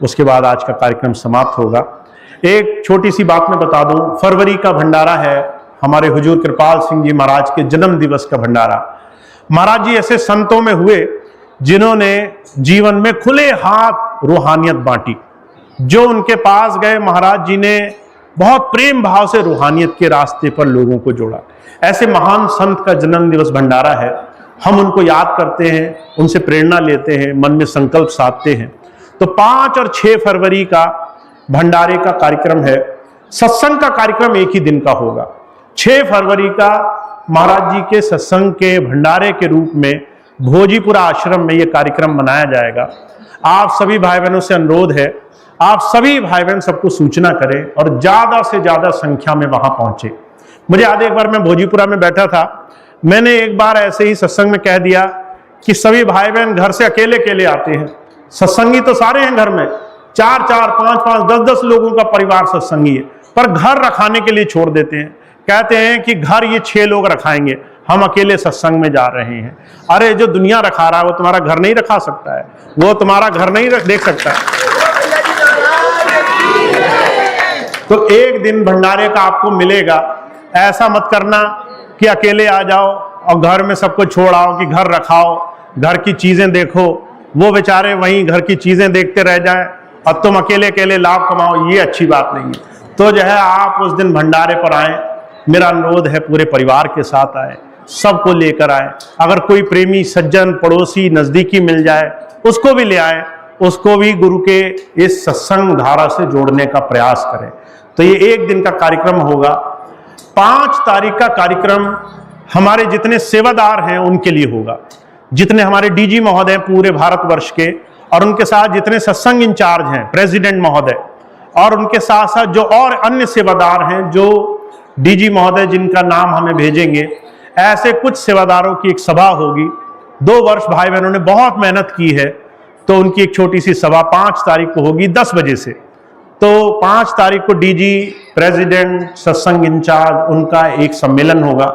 उसके बाद आज का कार्यक्रम समाप्त होगा। एक छोटी सी बात मैं बता दूं, फरवरी का भंडारा है हमारे हुजूर कृपाल सिंह जी महाराज के जन्म दिवस का भंडारा। महाराज जी ऐसे संतों में हुए जिन्होंने जीवन में खुले हाथ रूहानियत बांटी। जो उनके पास गए महाराज जी ने बहुत प्रेम भाव से रूहानियत के रास्ते पर लोगों को जोड़ा। ऐसे महान संत का जन्म दिवस भंडारा है। हम उनको याद करते हैं, उनसे प्रेरणा लेते हैं, मन में संकल्प साधते हैं। तो 5 और 6 फरवरी का भंडारे का कार्यक्रम है। सत्संग का कार्यक्रम एक ही दिन का होगा। 6 फरवरी का महाराज जी के सत्संग के भंडारे के रूप में भोजीपुरा आश्रम में यह कार्यक्रम मनाया जाएगा। आप सभी भाई बहनों से अनुरोध है, आप सभी भाई बहन सबको सूचना करें और ज्यादा से ज्यादा संख्या में वहां पहुंचे। मुझे याद है एक बार मैं भोजीपुरा में बैठा था, मैंने एक बार ऐसे ही सत्संग में कह दिया कि सभी भाई बहन घर से अकेले अकेले आते हैं, सत्संगी तो सारे हैं घर में, 4-4, 5-5, 10-10 लोगों का परिवार सत्संगी है, पर घर रखाने के लिए छोड़ देते हैं। कहते हैं कि घर ये 6 लोग रखाएंगे, हम अकेले सत्संग में जा रहे हैं। अरे जो दुनिया रखा रहा है वो तुम्हारा घर नहीं रखा सकता है, वो तुम्हारा घर नहीं देख सकता है। तो एक दिन भंडारे का आपको मिलेगा, ऐसा मत करना कि अकेले आ जाओ और घर में सबको छोड़ आओ कि घर रखाओ, घर की चीजें देखो, वो बेचारे वहीं घर की चीजें देखते रह जाएं और तुम अकेले अकेले लाभ कमाओ, ये अच्छी बात नहीं है। तो जो है आप उस दिन भंडारे पर आए, मेरा अनुरोध है पूरे परिवार के साथ आए, सबको लेकर आए। अगर कोई प्रेमी सज्जन पड़ोसी नजदीकी मिल जाए उसको भी ले आए, उसको भी गुरु के इस सत्संग धारा से जोड़ने का प्रयास करें। तो ये एक दिन का कार्यक्रम होगा। 5 तारीख का कार्यक्रम हमारे जितने सेवादार हैं उनके लिए होगा, जितने हमारे डीजी महोदय पूरे भारतवर्ष के, और उनके साथ जितने सत्संग इंचार्ज हैं, प्रेसिडेंट महोदय, और उनके साथ साथ जो और अन्य सेवादार हैं, जो डीजी महोदय जिनका नाम हमें भेजेंगे, ऐसे कुछ सेवादारों की एक सभा होगी। 2 वर्ष भाई बहनों ने बहुत मेहनत की है, तो उनकी एक छोटी सी सभा 5 तारीख को होगी 10 बजे से। तो 5 तारीख को डीजी, प्रेसिडेंट, सत्संग इंचार्ज, उनका एक सम्मेलन होगा।